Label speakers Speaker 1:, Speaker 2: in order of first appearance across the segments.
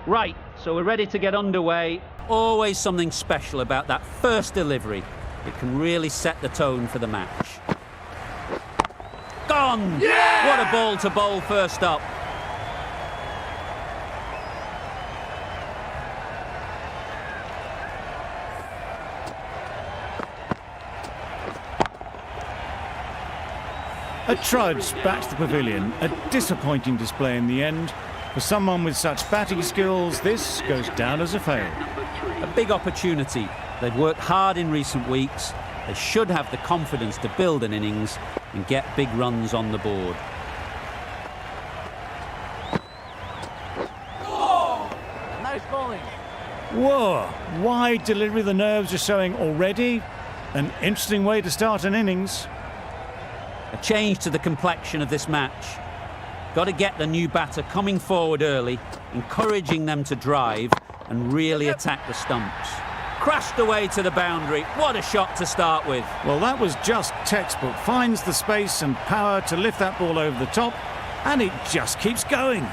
Speaker 1: Right, so we're ready to get underway. Always something special about that first delivery. It can really set the tone for the match. Gone!
Speaker 2: Yeah!
Speaker 1: What a ball to bowl first up.
Speaker 3: A trudge back to the pavilion. A disappointing display in the end. For someone with such batting skills, this goes down as a fail.
Speaker 1: A big opportunity. They've worked hard in recent weeks. They should have the confidence to build an innings and get big runs on the board.
Speaker 2: Oh! Nice bowling.
Speaker 3: Whoa! Wide delivery, the nerves are showing already. An interesting way to start an innings.
Speaker 1: A change to the complexion of this match. Got to get the new batter coming forward early, encouraging them to drive and really attack the stumps. Crashed away to the boundary. What a shot to start with.
Speaker 3: Well, that was just textbook. Finds the space and power to lift that ball over the top, and it just keeps going.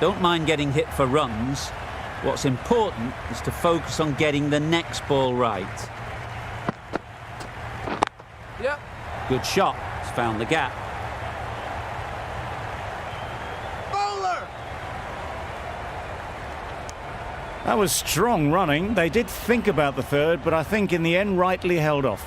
Speaker 1: Don't mind getting hit for runs. What's important is to focus on getting the next ball right.
Speaker 2: Yep.
Speaker 1: Good shot. It's found the gap.
Speaker 2: Bowler!
Speaker 3: That was strong running. They did think about the third, but I think in the end rightly held off.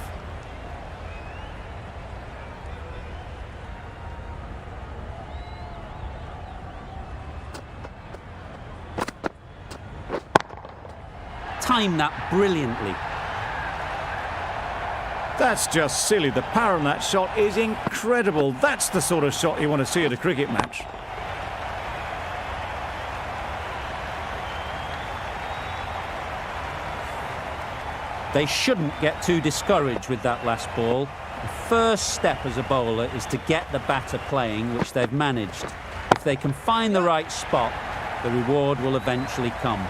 Speaker 1: Timed that brilliantly.
Speaker 3: That's just silly. The power on that shot is incredible. That's the sort of shot you want to see at a cricket match.
Speaker 1: They shouldn't get too discouraged with that last ball. The first step as a bowler is to get the batter playing, which they've managed. If they can find the right spot, the reward will eventually come.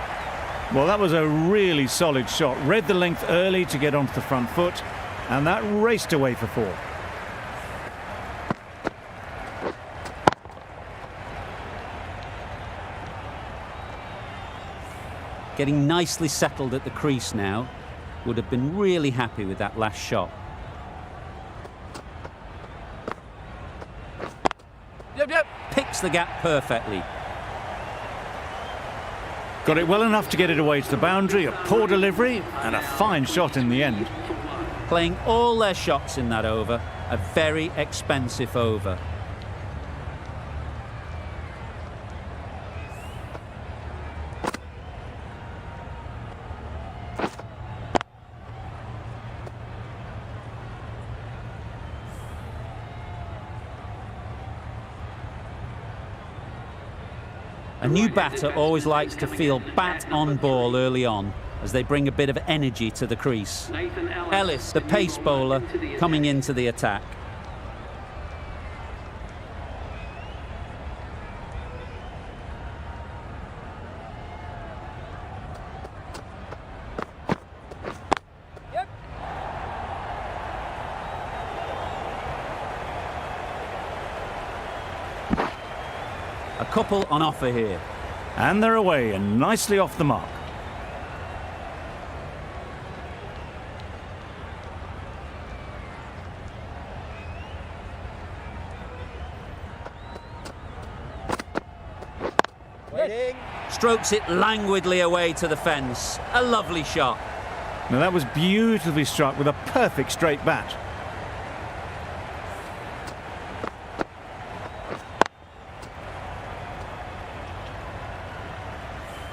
Speaker 3: Well, that was a really solid shot. Read the length early to get onto the front foot, and that raced away for four.
Speaker 1: Getting nicely settled at the crease now. Would have been really happy with that last shot.
Speaker 2: Yep.
Speaker 1: Picks the gap perfectly.
Speaker 3: Got it well enough to get it away to the boundary, a poor delivery, and a fine shot in the end.
Speaker 1: Playing all their shots in that over, a very expensive over. A new batter always likes to feel bat on ball early on as they bring a bit of energy to the crease. Ellis, the pace bowler, coming into the attack.
Speaker 2: Yep.
Speaker 1: A couple on offer here.
Speaker 3: And they're away and nicely off the mark.
Speaker 2: Waiting.
Speaker 1: Strokes it languidly away to the fence. A lovely shot.
Speaker 3: Now that was beautifully struck with a perfect straight bat.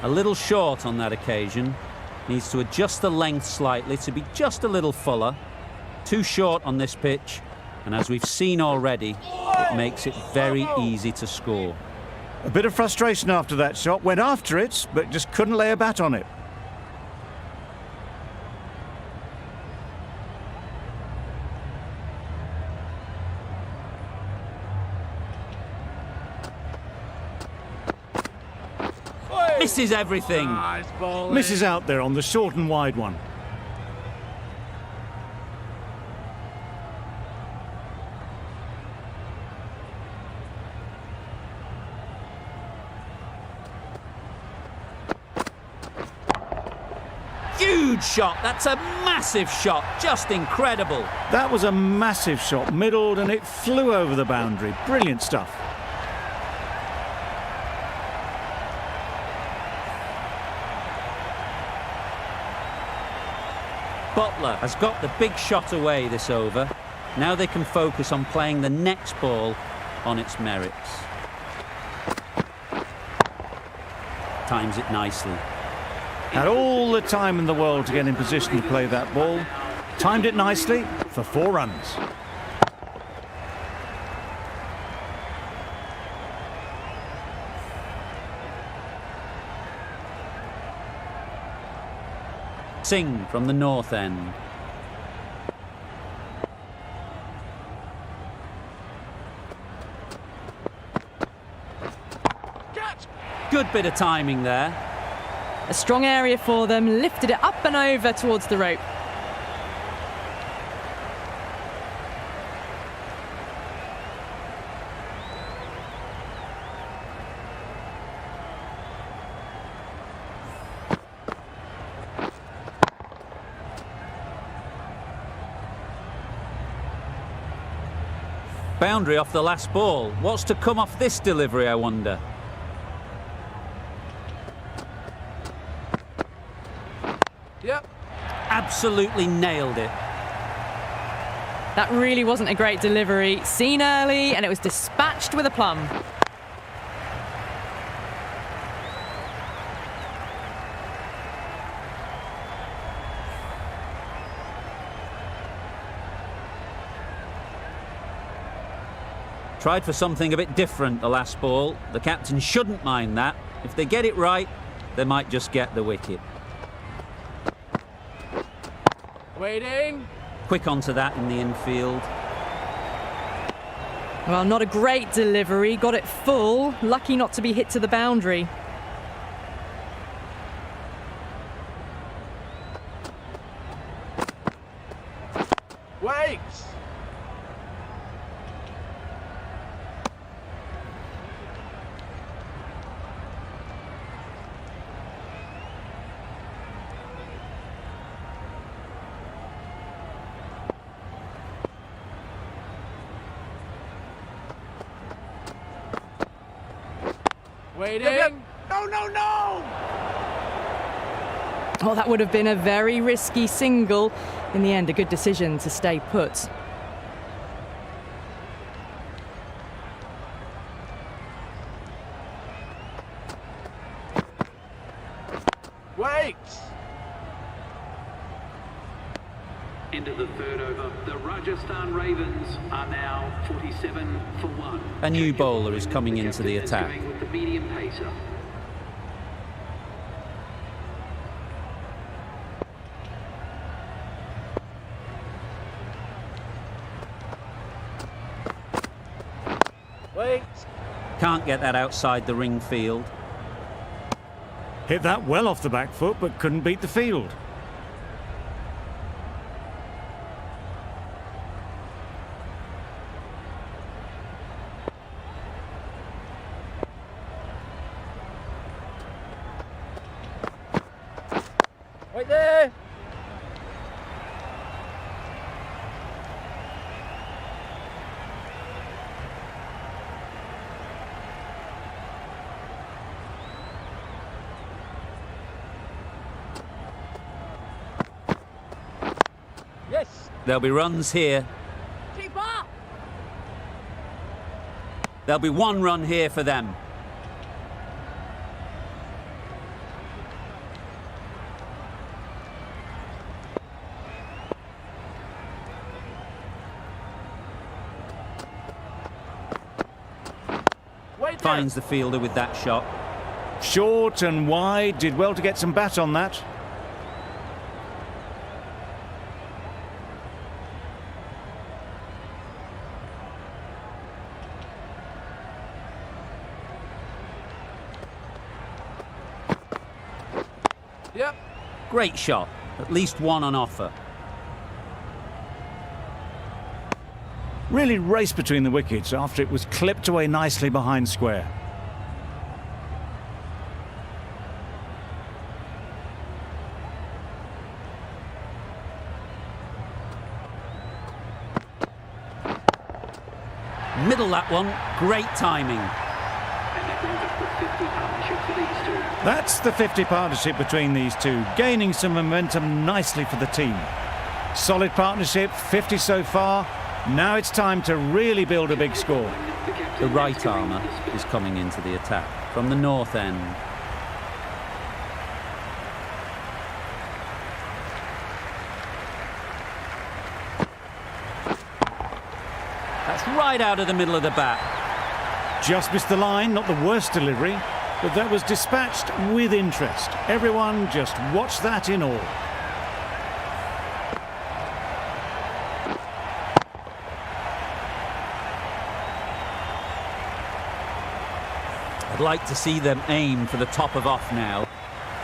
Speaker 1: A little short on that occasion. Needs to adjust the length slightly to be just a little fuller. Too short on this pitch, and as we've seen already, it makes it very easy to score.
Speaker 3: A bit of frustration after that shot. Went after it, but just couldn't lay a bat on it.
Speaker 1: Misses everything.
Speaker 2: Nice bowling.
Speaker 3: Misses out there on the short and wide one.
Speaker 1: huge shot. That's a massive shot. Just incredible.
Speaker 3: That was a massive shot, middled, and it flew over the boundary. Brilliant stuff.
Speaker 1: Butler has got the big shot away this over. Now they can focus on playing the next ball on its merits. Times it nicely.
Speaker 3: Had all the time in the world to get in position to play that ball. Timed it nicely for 4 runs.
Speaker 1: Singh from the north end.
Speaker 2: Catch!
Speaker 1: Good bit of timing there.
Speaker 4: A strong area for them, lifted it up and over towards the rope.
Speaker 1: Boundary off the last ball. What's to come off this delivery, I wonder?
Speaker 2: Yep.
Speaker 1: Absolutely nailed it.
Speaker 4: That really wasn't a great delivery. Seen early, and it was dispatched with aplomb.
Speaker 1: Tried for something a bit different the last ball. The captain shouldn't mind that. If they get it right, they might just get the wicket.
Speaker 2: Waiting.
Speaker 1: Quick onto that in the infield.
Speaker 4: Well, not a great delivery. Got it full. Lucky not to be hit to the boundary.
Speaker 2: Wait. Waiting. Yep, yep. No, no, no!
Speaker 4: Oh, that would have been a very risky single. In the end, a good decision to stay put.
Speaker 2: Wait!
Speaker 5: Into the third over, the Rajasthan Ravens are now 47 for 1.
Speaker 1: A new bowler is coming into the attack.
Speaker 5: Going with the medium pacer.
Speaker 2: Wait!
Speaker 1: Can't get that outside the ring field.
Speaker 3: Hit that well off the back foot, but couldn't beat the field.
Speaker 2: Right there! Yes!
Speaker 1: There'll be runs here.
Speaker 2: Keep up!
Speaker 1: There'll be 1 run here for them.
Speaker 2: Wait there!
Speaker 1: Finds the fielder with that shot.
Speaker 3: Short and wide, did well to get some bat on that.
Speaker 2: Yep.
Speaker 1: Great shot. At least 1 on offer.
Speaker 3: Really raced between the wickets after it was clipped away nicely behind square.
Speaker 1: Middle that one. Great timing.
Speaker 5: And that brings up the 50 partnership for these two.
Speaker 3: That's the 50 partnership between these two, gaining some momentum nicely for the team. Solid partnership, 50 so far. Now it's time to really build a big score.
Speaker 1: The right armour is coming into the attack from the north end. That's right out of the middle of the bat.
Speaker 3: Just missed the line, not the worst delivery, but that was dispatched with interest. Everyone just watch that in awe.
Speaker 1: I'd like to see them aim for the top of off now.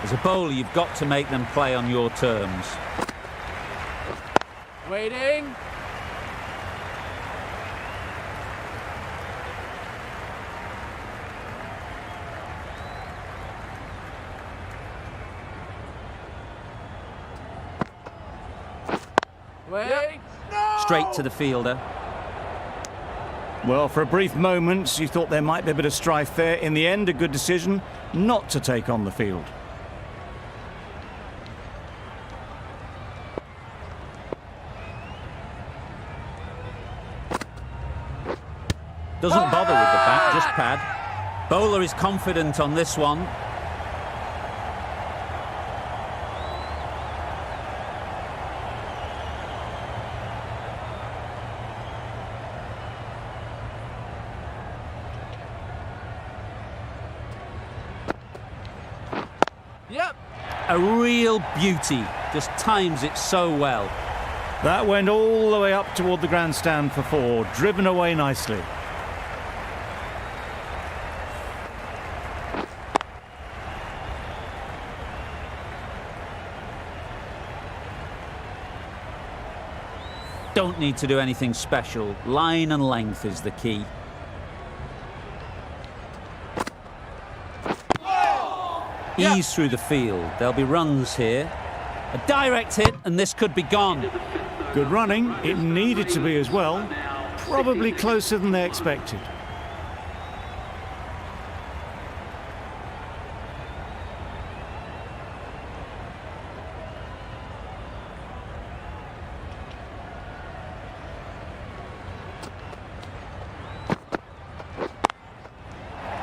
Speaker 1: As a bowler, you've got to make them play on your terms.
Speaker 2: Waiting. Wait. No!
Speaker 1: Straight to the fielder.
Speaker 3: Well, for a brief moment, you thought there might be a bit of strife there. In the end, a good decision not to take on the field.
Speaker 1: Doesn't bother with the bat, just pad. Bowler is confident on this one.
Speaker 2: Yep.
Speaker 1: A real beauty, just times it so well.
Speaker 3: That went all the way up toward the grandstand for 4, driven away nicely.
Speaker 1: Don't need to do anything special. Line and length is the key. Ease through the field. There'll be runs here. A direct hit, and this could be gone.
Speaker 3: Good running. It needed to be as well. Probably closer than they expected.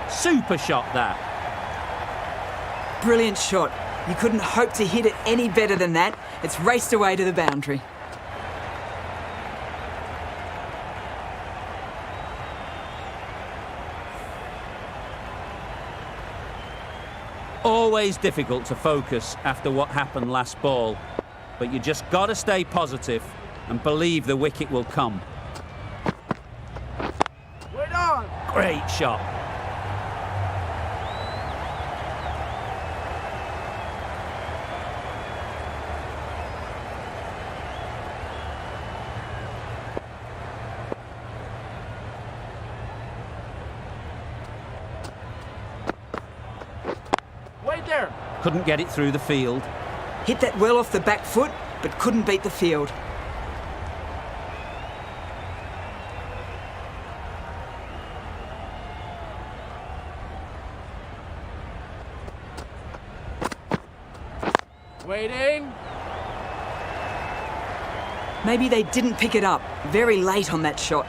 Speaker 1: Super shot that.
Speaker 6: Brilliant shot. You couldn't hope to hit it any better than that. It's raced away to the boundary.
Speaker 1: Always difficult to focus after what happened last ball, but you just got to stay positive and believe the wicket will come.
Speaker 2: Wait on.
Speaker 1: Great shot.
Speaker 2: Wait there.
Speaker 1: Couldn't get it through the field.
Speaker 6: Hit that well off the back foot, but couldn't beat the field.
Speaker 2: Waiting.
Speaker 6: Maybe they didn't pick it up. Very late on that shot.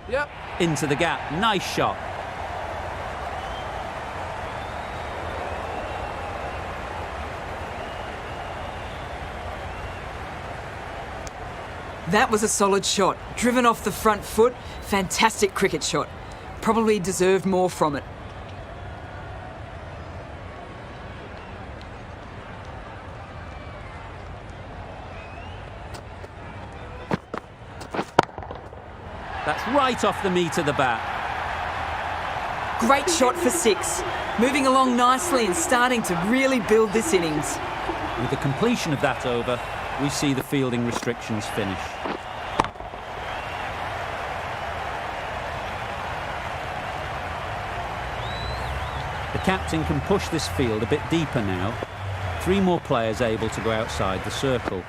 Speaker 2: Yep.
Speaker 1: Into the gap. Nice shot.
Speaker 6: That was a solid shot. Driven off the front foot. Fantastic cricket shot. Probably deserved more from it.
Speaker 1: That's right off the meat of the bat.
Speaker 6: Great shot for 6. Moving along nicely and starting to really build this innings.
Speaker 1: With the completion of that over, we see the fielding restrictions finish. captain can push this field a bit deeper now. 3 more players able to go outside the circle.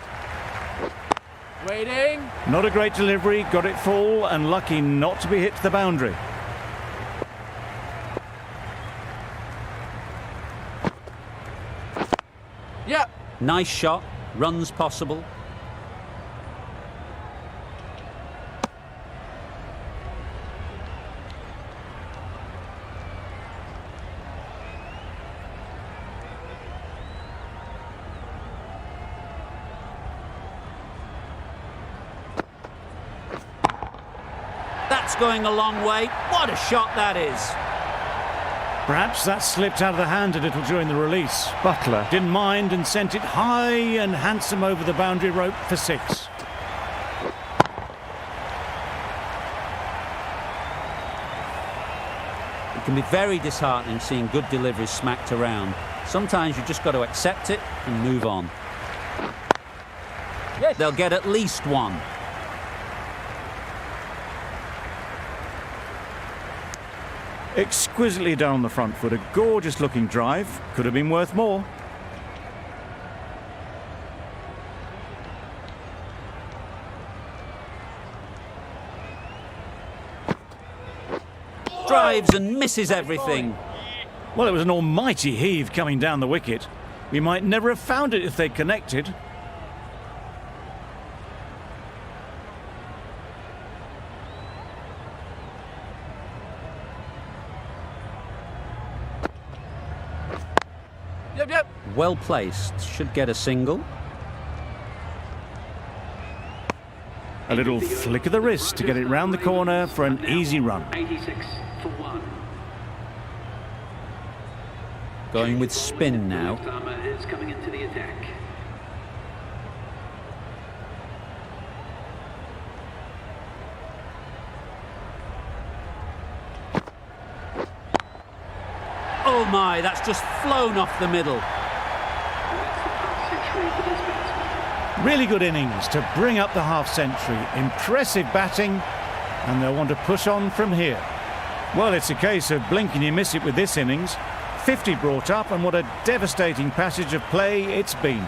Speaker 2: Waiting.
Speaker 3: Not a great delivery, got it full and lucky not to be hit to the boundary.
Speaker 2: Yep.
Speaker 1: Nice shot, runs possible. That's going a long way. What a shot that is.
Speaker 3: Perhaps that slipped out of the hand a little during the release. Butler didn't mind and sent it high and handsome over the boundary rope for 6.
Speaker 1: It can be very disheartening seeing good deliveries smacked around. Sometimes you just got to accept it and move on. They'll get at least 1.
Speaker 3: Exquisitely down the front foot, a gorgeous looking drive. Could have been worth more.
Speaker 1: Drives and misses everything.
Speaker 3: Well, it was an almighty heave coming down the wicket. We might never have found it if they'd connected.
Speaker 2: Yep.
Speaker 1: Well placed, should get a single.
Speaker 3: A little flick of the wrist to get it round the corner for an easy run.
Speaker 5: 86 for 1.
Speaker 1: Going with spin now.
Speaker 5: Farmer is coming into the attack.
Speaker 1: Oh my, that's just flown off the middle.
Speaker 3: Really good innings to bring up the half-century. Impressive batting, and they'll want to push on from here. Well, it's a case of blink and you miss it with this innings. 50 brought up, and what a devastating passage of play it's been.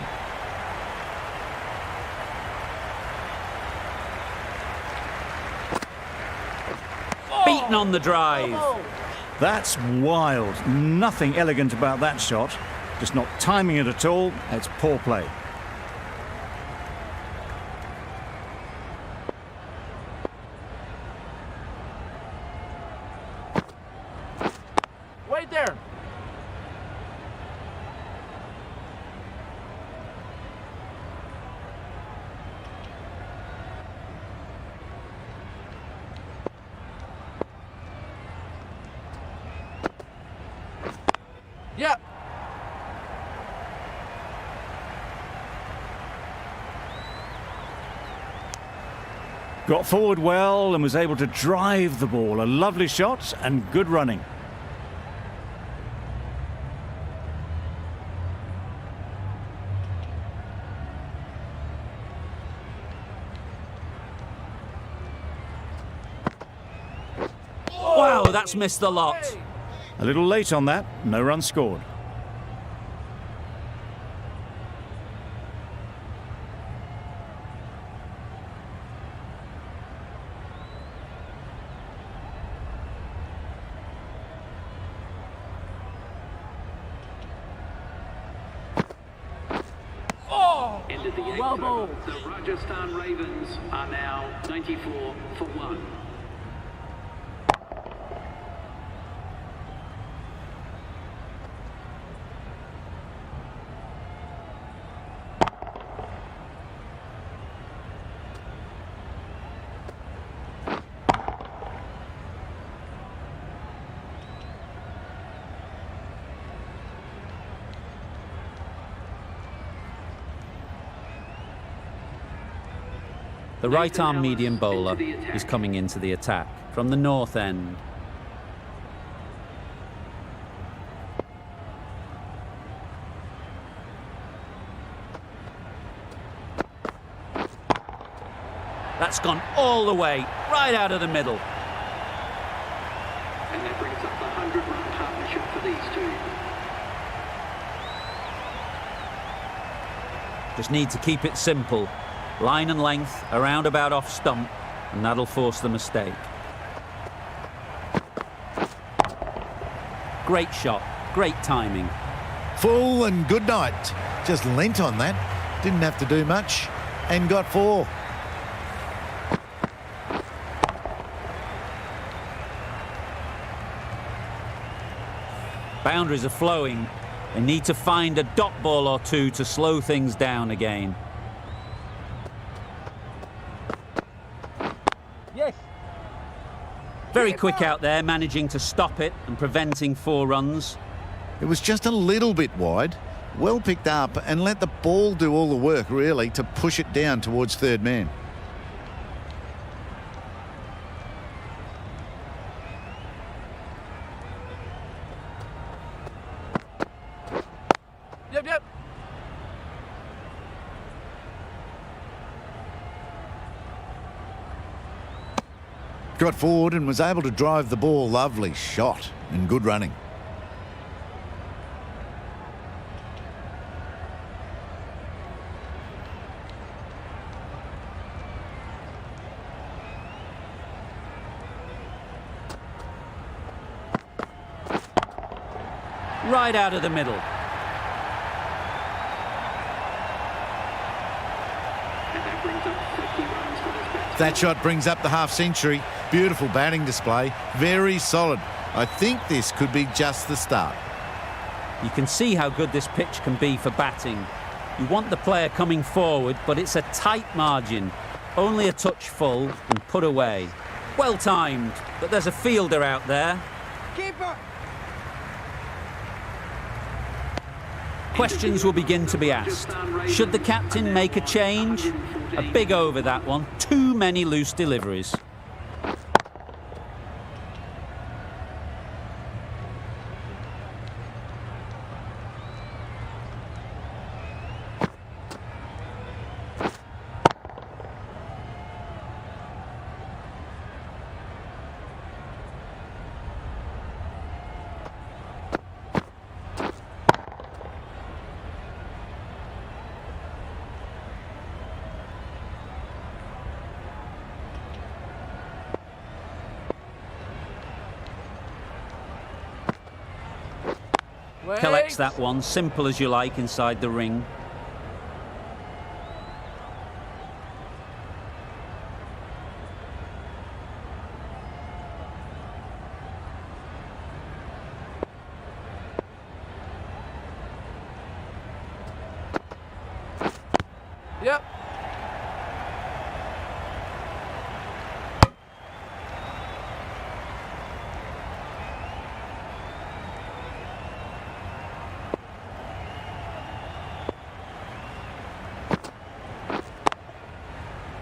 Speaker 1: Beaten on the drive.
Speaker 3: That's wild. Nothing elegant about that shot. Just not timing it at all. It's poor play.
Speaker 2: Wait there. Yep.
Speaker 3: Got forward well and was able to drive the ball. A lovely shot and good running.
Speaker 1: Wow, that's missed the lot.
Speaker 3: A little late on that, no run scored.
Speaker 5: End of the 8th over. The Rajasthan Ravens are now 94 for 1.
Speaker 1: The right-arm medium bowler is coming into the attack from the north end. That's gone all the way, right out of the middle.
Speaker 5: And that brings up the 100-run partnership for these two.
Speaker 1: Just need to keep it simple. Line and length, around about off stump, and that'll force the mistake. Great shot, great timing.
Speaker 7: Full and good night. Just leant on that. Didn't have to do much and got 4.
Speaker 1: Boundaries are flowing. They need to find a dot ball or two to slow things down again.
Speaker 2: Yes.
Speaker 1: Very quick out there, managing to stop it and preventing 4 runs.
Speaker 7: It was just a little bit wide. Well picked up and let the ball do all the work, really, to push it down towards third man.
Speaker 2: Yep.
Speaker 7: Got forward and was able to drive the ball. Lovely shot and good running.
Speaker 1: Right out of the middle.
Speaker 7: That shot brings up the half-century. Beautiful batting display. Very solid. I think this could be just the start.
Speaker 1: You can see how good this pitch can be for batting. You want the player coming forward, but it's a tight margin. Only a touch full and put away. Well timed, but there's a fielder out there.
Speaker 2: Keeper.
Speaker 1: Questions will begin to be asked. Should the captain make a change? A big over that one. Too many loose deliveries. Collects that one, simple as you like, inside the ring.
Speaker 2: Yep.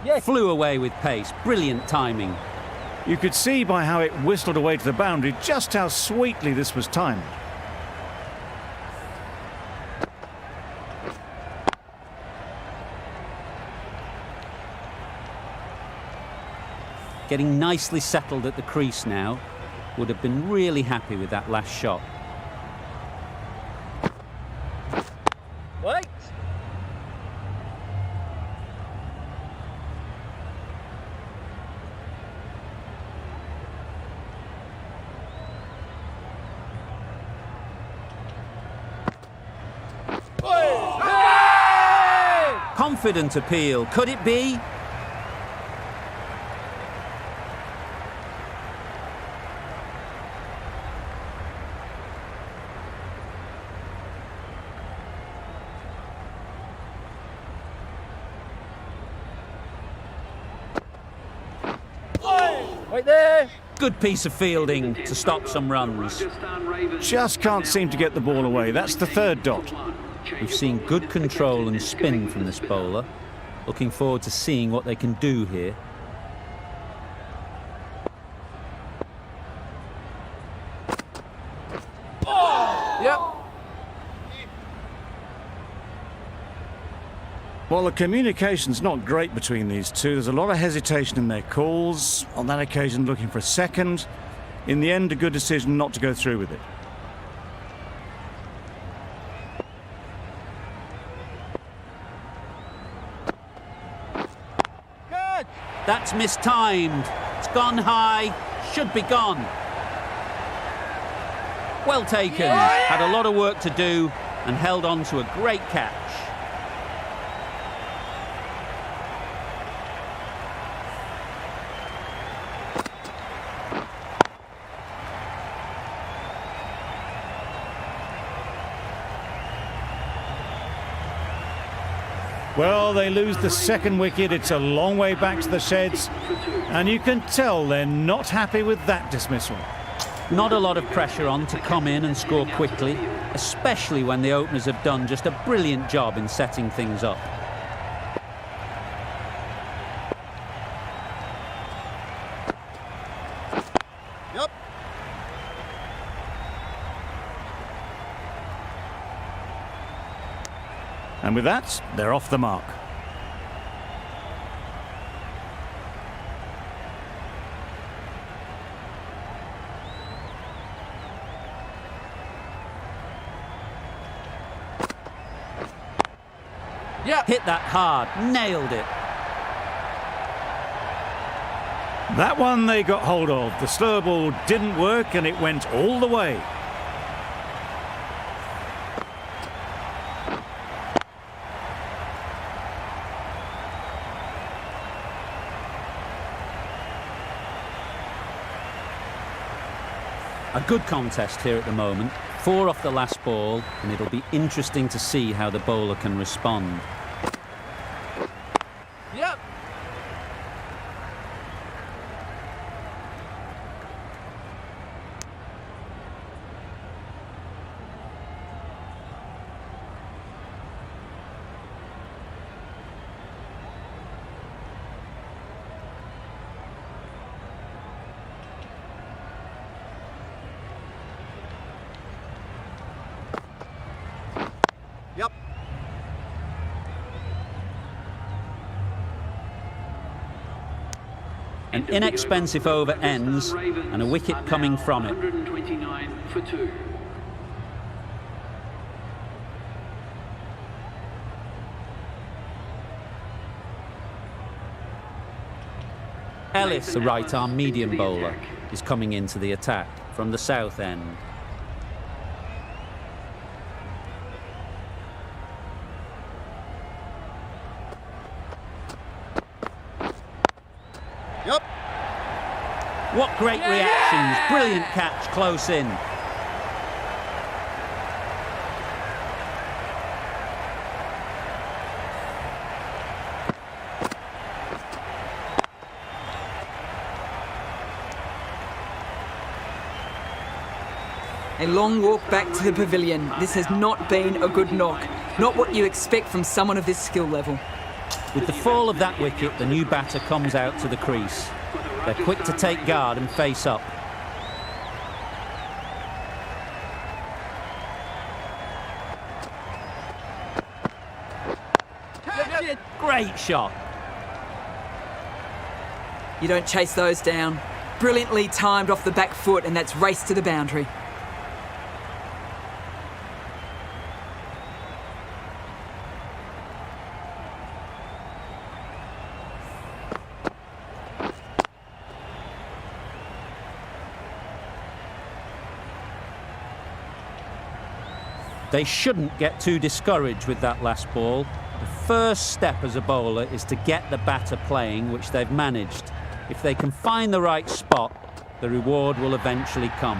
Speaker 2: Yes.
Speaker 1: Flew away with pace. Brilliant timing.
Speaker 3: You could see by how it whistled away to the boundary just how sweetly this was timed.
Speaker 1: Getting nicely settled at the crease now. Would have been really happy with that last shot.
Speaker 2: Wait.
Speaker 1: Confident appeal. Could it be?
Speaker 2: Right there.
Speaker 1: Good piece of fielding to stop some runs.
Speaker 3: Just can't seem to get the ball away. That's the third dot.
Speaker 1: We've seen good control and spin from this bowler. Looking forward to seeing what they can do here.
Speaker 2: Yep.
Speaker 3: Well, the communication's not great between these two. There's a lot of hesitation in their calls. On that occasion, looking for a second. In the end, a good decision not to go through with it.
Speaker 1: That's mistimed. It's gone high. Should be gone. Well taken. Had a lot of work to do and held on to a great catch.
Speaker 3: Well, they lose the second wicket. It's a long way back to the sheds, and you can tell they're not happy with that dismissal.
Speaker 1: Not a lot of pressure on to come in and score quickly, especially when the openers have done just a brilliant job in setting things up.
Speaker 2: Yep.
Speaker 3: And with that, they're off the mark.
Speaker 2: Yep.
Speaker 1: Hit that hard, nailed it.
Speaker 3: That one they got hold of. The slow ball didn't work and it went all the way.
Speaker 1: A good contest here at the moment. 4 off the last ball, and it'll be interesting to see how the bowler can respond.
Speaker 2: Yep. Yep.
Speaker 1: An inexpensive over ends, and a wicket coming from it.
Speaker 5: 129 for 2.
Speaker 1: Ellis, the right-arm medium bowler, is coming into the attack from the south end.
Speaker 2: Yep.
Speaker 1: What great reactions. Brilliant catch close in.
Speaker 6: A long walk back to the pavilion. This has not been a good knock. Not what you expect from someone of this skill level.
Speaker 1: With the fall of that wicket, the new batter comes out to the crease. They're quick to take guard and face up. Great shot.
Speaker 6: You don't chase those down. Brilliantly timed off the back foot, and that's race to the boundary.
Speaker 1: They shouldn't get too discouraged with that last ball. The first step as a bowler is to get the batter playing, which they've managed. If they can find the right spot, the reward will eventually come.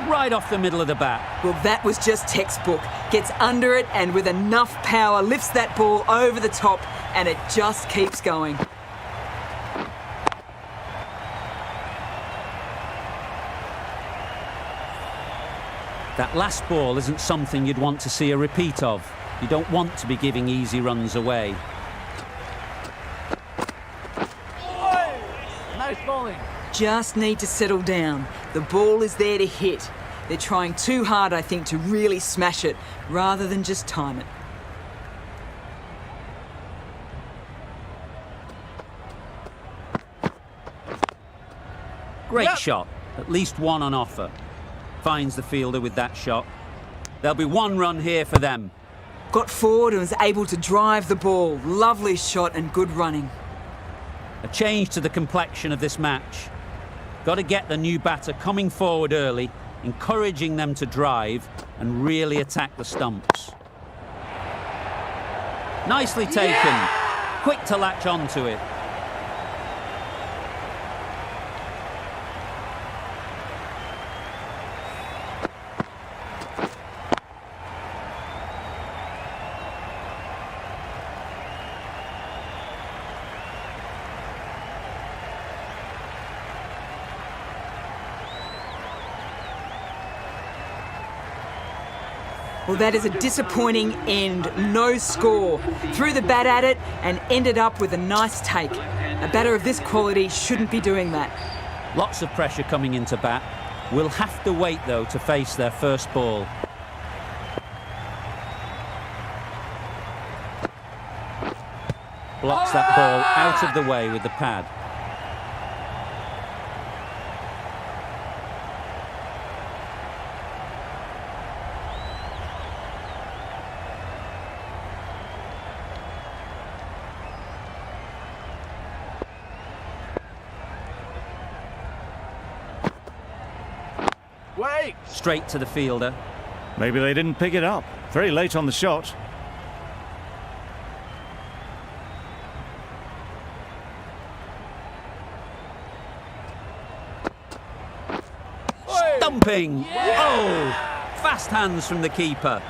Speaker 1: Right off the middle of the bat.
Speaker 6: Well, that was just textbook. Gets under it and with enough power lifts that ball over the top, and it just keeps going.
Speaker 1: That last ball isn't something you'd want to see a repeat of. You don't want to be giving easy runs away.
Speaker 2: Nice bowling.
Speaker 6: Just need to settle down. The ball is there to hit. They're trying too hard, I think, to really smash it, rather than just time it.
Speaker 1: Great shot. At least one on offer. Finds the fielder with that shot. There'll be 1 run here for them.
Speaker 6: Got forward and was able to drive the ball. Lovely shot and good running.
Speaker 1: A change to the complexion of this match. Got to get the new batter coming forward early, encouraging them to drive and really attack the stumps. Nicely taken. Quick to latch onto it.
Speaker 6: Well, that is a disappointing end. No score. Threw the bat at it and ended up with a nice take. A batter of this quality shouldn't be doing that.
Speaker 1: Lots of pressure coming into bat. We'll have to wait, though, to face their first ball. Blocks that ball out of the way with the pad.
Speaker 2: Wait!
Speaker 1: Straight to the fielder.
Speaker 3: Maybe they didn't pick it up. Very late on the shot.
Speaker 1: Stumping! Oh! Fast hands from the keeper.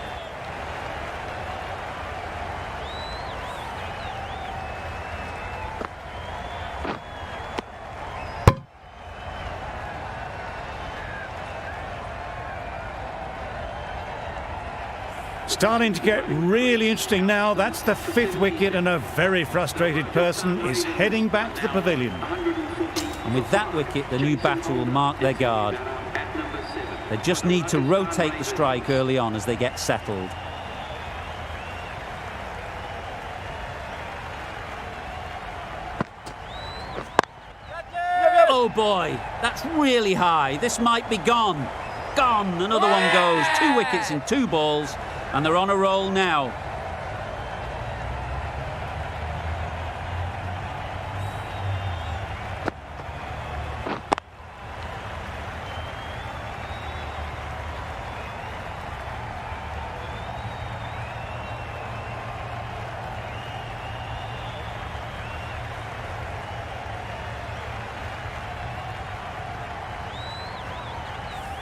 Speaker 3: Starting to get really interesting now. That's the 5th wicket, and a very frustrated person is heading back to the pavilion.
Speaker 1: And with that wicket, the new batter will mark their guard. They just need to rotate the strike early on as they get settled. Oh boy, that's really high. This might be gone. Gone. Another one goes. 2 wickets in 2 balls. And they're on a roll now.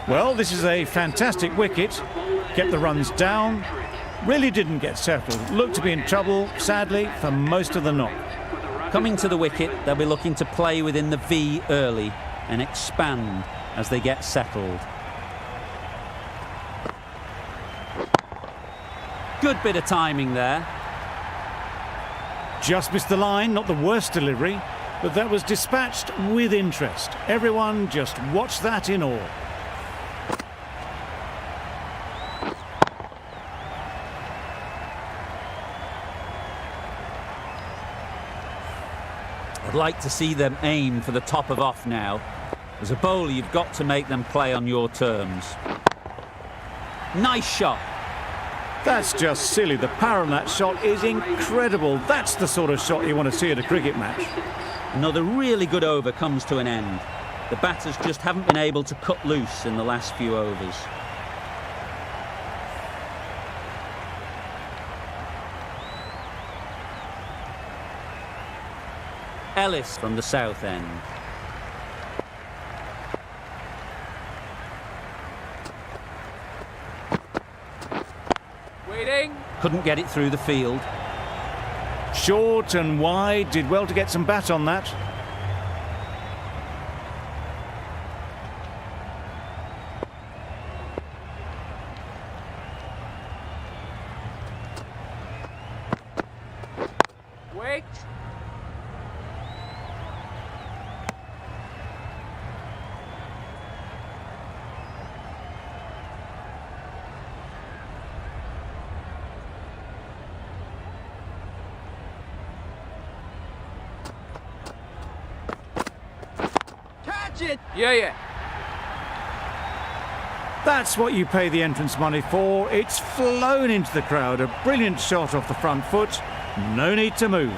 Speaker 3: Well, this is a fantastic wicket. Get the runs down. Really didn't get settled. Looked to be in trouble, sadly, for most of the knock.
Speaker 1: Coming to the wicket, they'll be looking to play within the V early and expand as they get settled. Good bit of timing there.
Speaker 3: Just missed the line, not the worst delivery, but that was dispatched with interest. Everyone just watched that in awe.
Speaker 1: I'd like to see them aim for the top of off now. As a bowler, you've got to make them play on your terms. Nice shot.
Speaker 3: That's just silly. The power on that shot is incredible. That's the sort of shot you want to see at a cricket match.
Speaker 1: Another really good over comes to an end. The batters just haven't been able to cut loose in the last few overs. Ellis from the south end.
Speaker 2: Waiting!
Speaker 1: Couldn't get it through the field.
Speaker 3: Short and wide, did well to get some bat on that.
Speaker 2: Wait! It. Yeah.
Speaker 3: That's what you pay the entrance money for. It's flown into the crowd. A brilliant shot off the front foot. No need to move.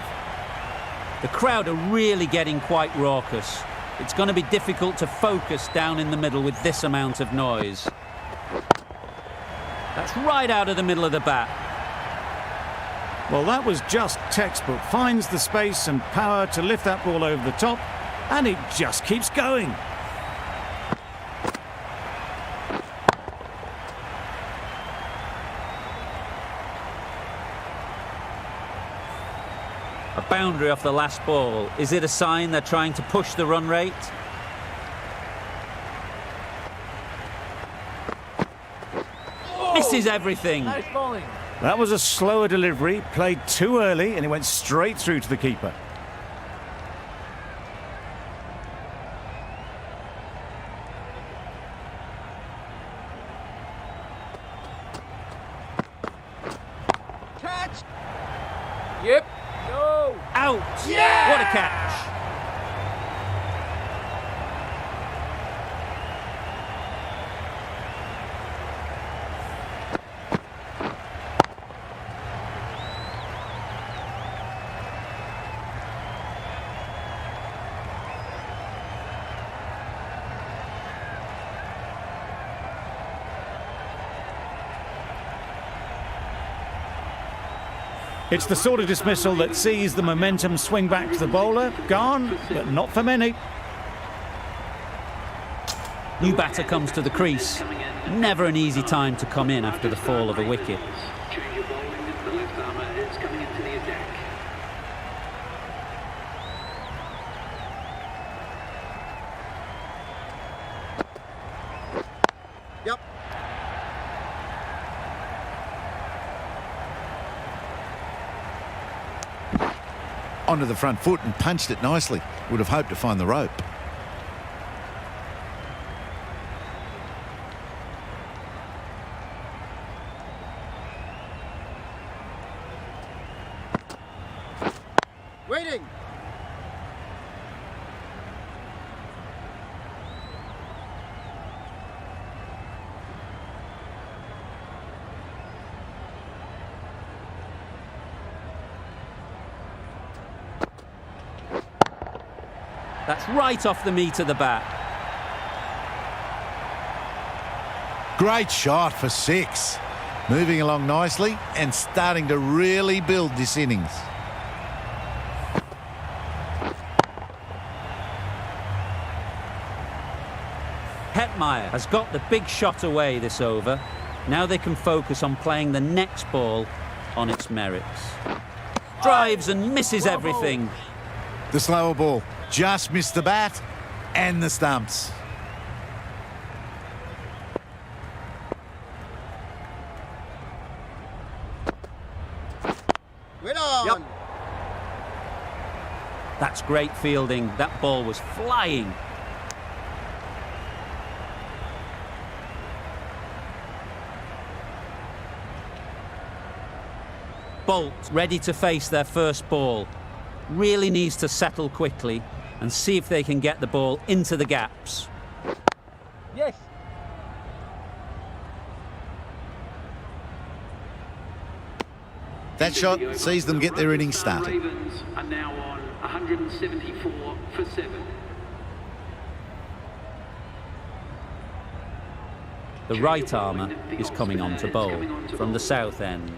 Speaker 1: The crowd are really getting quite raucous. It's going to be difficult to focus down in the middle with this amount of noise. That's right out of the middle of the bat.
Speaker 3: Well, that was just textbook. Finds the space and power to lift that ball over the top, and it just keeps going.
Speaker 1: A boundary off the last ball. Is it a sign they're trying to push the run rate? Misses everything.
Speaker 2: Nice bowling.
Speaker 3: That was a slower delivery, played too early, and it went straight through to the keeper.
Speaker 2: Catch. Yep. Go.
Speaker 1: Out!
Speaker 2: Yeah!
Speaker 1: What a catch!
Speaker 3: It's the sort of dismissal that sees the momentum swing back to the bowler. Gone, but not for many.
Speaker 1: New batter comes to the crease. Never an easy time to come in after the fall of a wicket.
Speaker 5: Change your bowling. The left armour is coming into the attack.
Speaker 2: Yep.
Speaker 7: Onto the front foot and punched it nicely. Would have hoped to find the rope.
Speaker 2: Waiting.
Speaker 1: That's right off the meat of the bat.
Speaker 7: Great shot for 6. Moving along nicely and starting to really build this innings.
Speaker 1: Hetmeyer has got the big shot away this over. Now they can focus on playing the next ball on its merits. Drives and misses everything.
Speaker 7: The slower ball just missed the bat and the stumps.
Speaker 2: Wait on.
Speaker 1: Yep. That's great fielding. That ball was flying. Bolt ready to face their first ball. Really needs to settle quickly and see if they can get the ball into the gaps.
Speaker 2: Yes.
Speaker 7: That shot sees them get their innings started.
Speaker 5: Ravens are now on 174 for 7.
Speaker 1: The right armour is coming on to bowl from the south end.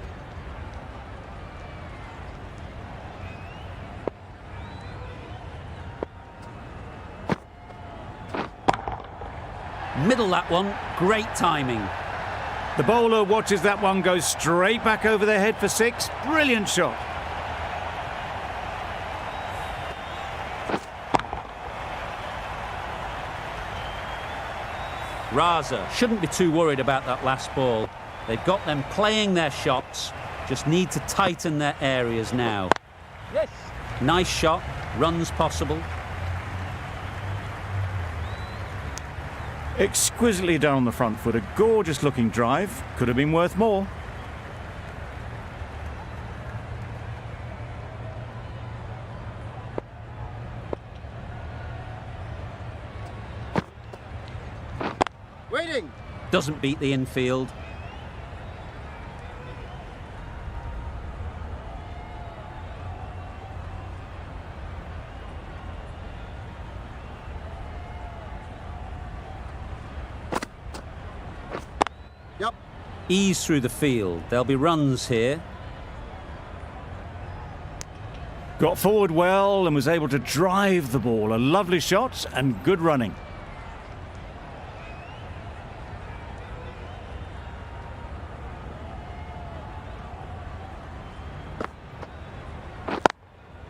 Speaker 1: Middle that one, great timing.
Speaker 3: The bowler watches that one go straight back over their head for 6. Brilliant shot.
Speaker 1: Raza shouldn't be too worried about that last ball. They've got them playing their shots, just need to tighten their areas now.
Speaker 2: Yes.
Speaker 1: Nice shot, runs possible.
Speaker 3: Exquisitely done on the front foot. A gorgeous looking drive. Could have been worth more.
Speaker 2: Waiting.
Speaker 1: Doesn't beat the infield. Ease through the field. There'll be runs here.
Speaker 3: Got forward well and was able to drive the ball. A lovely shot and good running.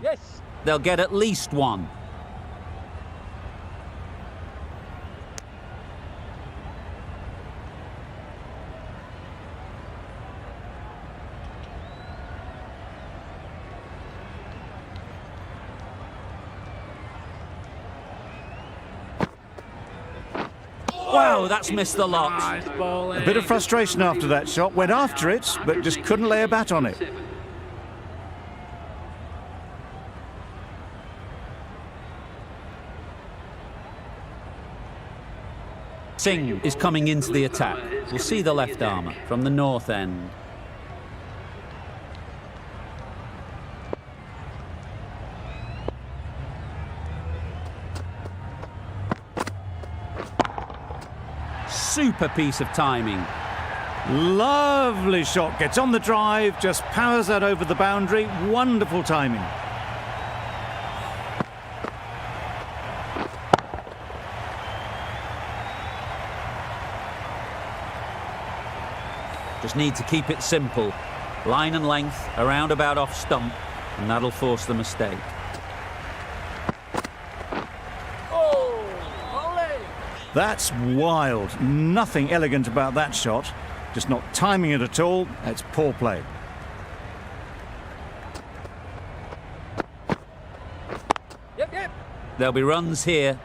Speaker 1: Yes. They'll get at least one. Wow, that's missed the lot.
Speaker 2: Nice bowling.
Speaker 3: A bit of frustration after that shot. Went after it, but just couldn't lay a bat on it.
Speaker 1: Singh is coming into the attack. We'll see the left armour from the north end. Super piece of timing.
Speaker 3: Lovely shot. Gets on the drive, just powers that over the boundary. Wonderful timing.
Speaker 1: Just need to keep it simple. Line and length, around about off stump, and that'll force the mistake.
Speaker 3: That's wild. Nothing elegant about that shot. Just not timing it at all. It's poor play.
Speaker 1: There'll be runs here.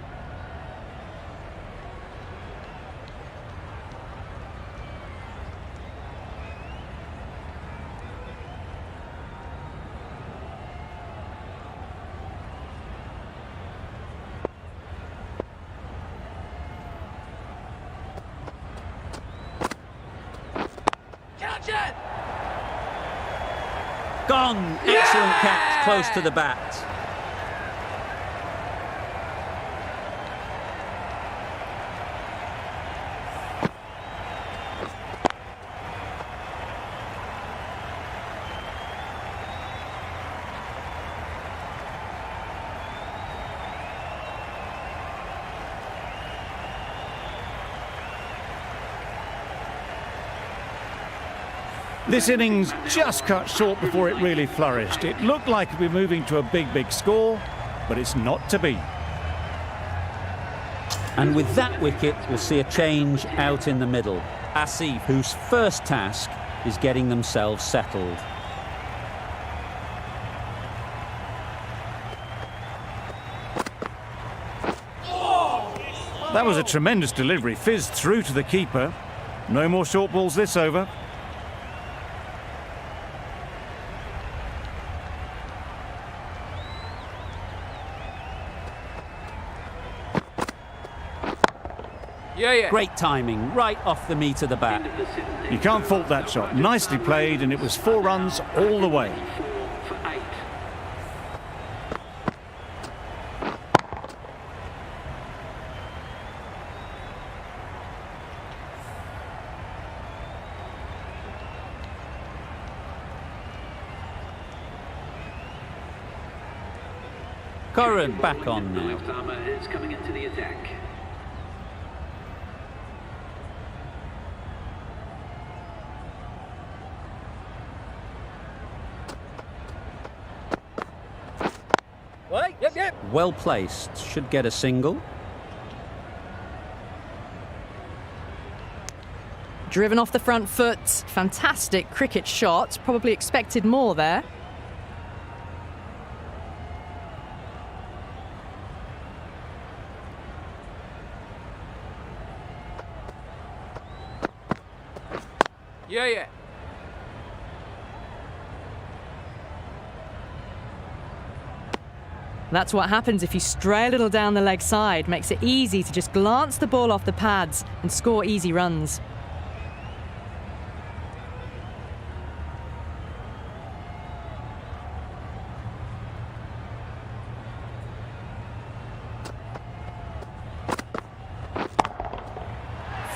Speaker 1: Gone! Excellent catch, close to the bat.
Speaker 3: This innings just cut short before it really flourished. It looked like we're moving to a big score, but it's not to be.
Speaker 1: And with that wicket, we'll see a change out in the middle. Asif, whose first task is getting themselves settled.
Speaker 3: That was a tremendous delivery. Fizzed through to the keeper. No more short balls this over.
Speaker 1: Great timing, right off the meat of the bat.
Speaker 3: You can't fault that shot. Nicely played, and it was 4 runs all the way.
Speaker 1: Curran back on now.
Speaker 5: Left armour is coming into the attack.
Speaker 1: Well placed, should get a single.
Speaker 4: Driven off the front foot. Fantastic cricket shot. Probably expected more there. That's what happens if you stray a little down the leg side. Makes it easy to just glance the ball off the pads and score easy runs.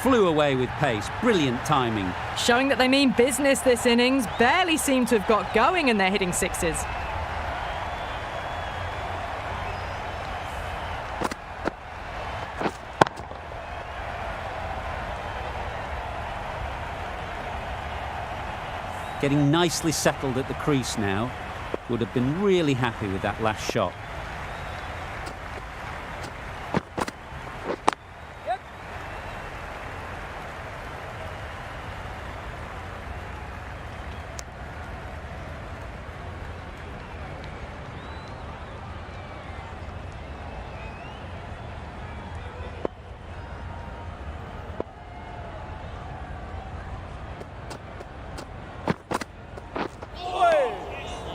Speaker 1: flew away with pace. Brilliant timing.
Speaker 4: Showing that they mean business this innings. Barely seem to have got going and they're hitting sixes.
Speaker 1: Getting nicely settled at the crease now. Would have been really happy with that last shot.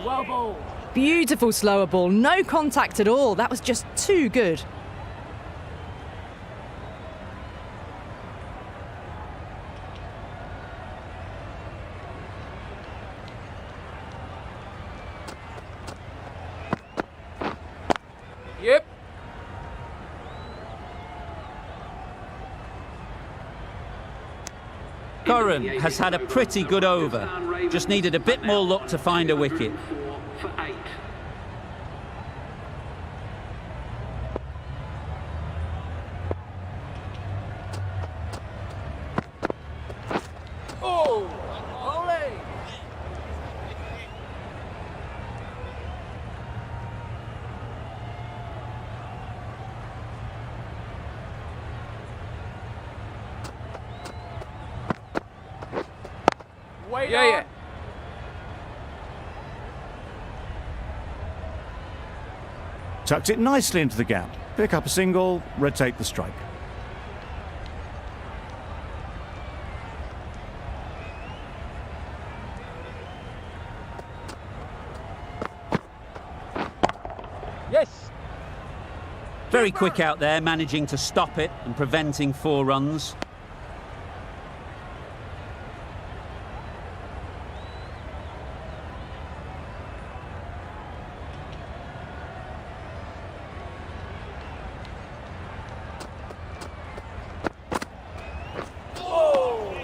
Speaker 2: Well ball.
Speaker 4: Beautiful slower ball. No contact at all. That was just too good.
Speaker 2: Yep.
Speaker 1: Curran has had a pretty good over. Just needed a bit more luck to find a wicket.
Speaker 5: For 8.
Speaker 2: Oh! Ole! Wait yeah.
Speaker 3: Tucked it nicely into the gap. Pick up a single, rotate the strike.
Speaker 2: Yes.
Speaker 1: Very quick out there, managing to stop it and preventing 4 runs.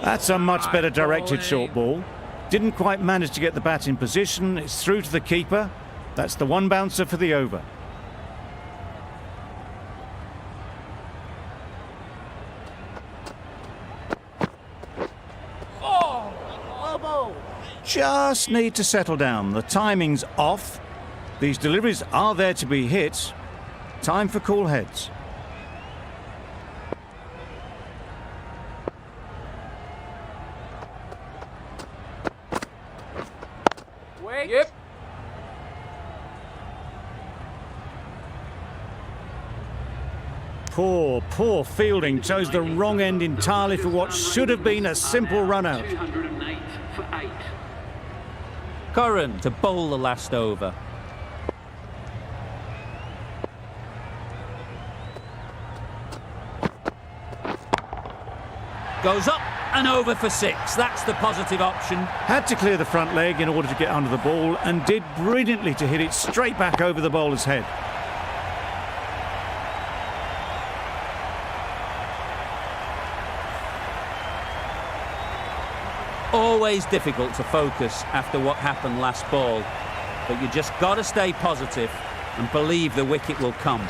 Speaker 3: That's a much better directed short ball. Didn't quite manage to get the bat in position. It's through to the keeper. That's the one bouncer for the over. Just need to settle down. The timing's off. These deliveries are there to be hit. Time for cool heads.
Speaker 2: Yep.
Speaker 3: Poor fielding. Chose the wrong end entirely for what should have been a simple run out.
Speaker 5: 208 for 8.
Speaker 1: Curran to bowl the last over. Goes up and over for 6. That's the positive option.
Speaker 3: Had to clear the front leg in order to get under the ball and did brilliantly to hit it straight back over the bowler's head.
Speaker 1: Always difficult to focus after what happened last ball, but you just got to stay positive and believe the wicket will come.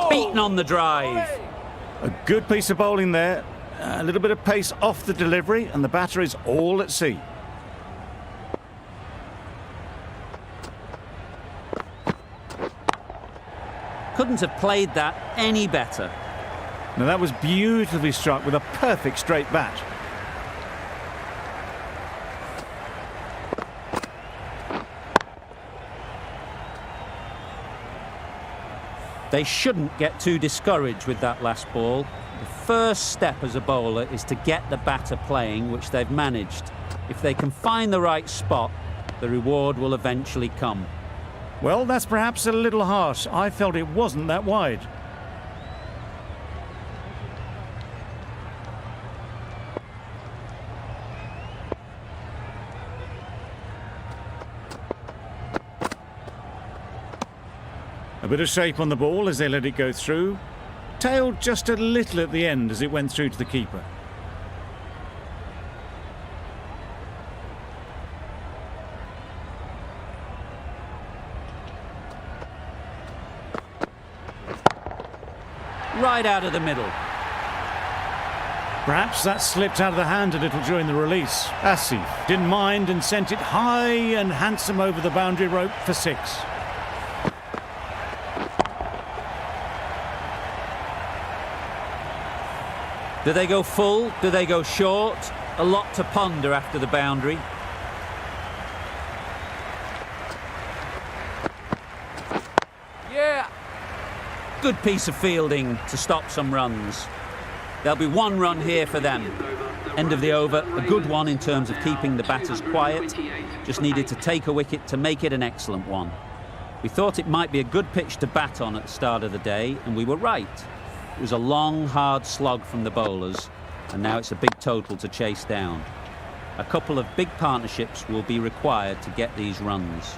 Speaker 1: Beaten on the drive.
Speaker 3: A good piece of bowling there. A little bit of pace off the delivery and the batter is all at sea.
Speaker 1: Couldn't have played that any better.
Speaker 3: Now that was beautifully struck with a perfect straight bat.
Speaker 1: They shouldn't get too discouraged with that last ball. The first step as a bowler is to get the batter playing, which they've managed. If they can find the right spot, the reward will eventually come.
Speaker 3: Well, that's perhaps a little harsh. I felt it wasn't that wide. A bit of shape on the ball as they let it go through. Tailed just a little at the end as it went through to the keeper.
Speaker 1: Right out of the middle.
Speaker 3: Perhaps that slipped out of the hand a little during the release. Asif didn't mind and sent it high and handsome over the boundary rope for 6.
Speaker 1: Do they go full? Do they go short? A lot to ponder after the boundary.
Speaker 2: Yeah.
Speaker 1: Good piece of fielding to stop some runs. There'll be 1 run here for them. End of the over, a good one in terms of keeping the batters quiet. Just needed to take a wicket to make it an excellent one. We thought it might be a good pitch to bat on at the start of the day, and we were right. It was a long, hard slog from the bowlers, and now it's a big total to chase down. A couple of big partnerships will be required to get these runs.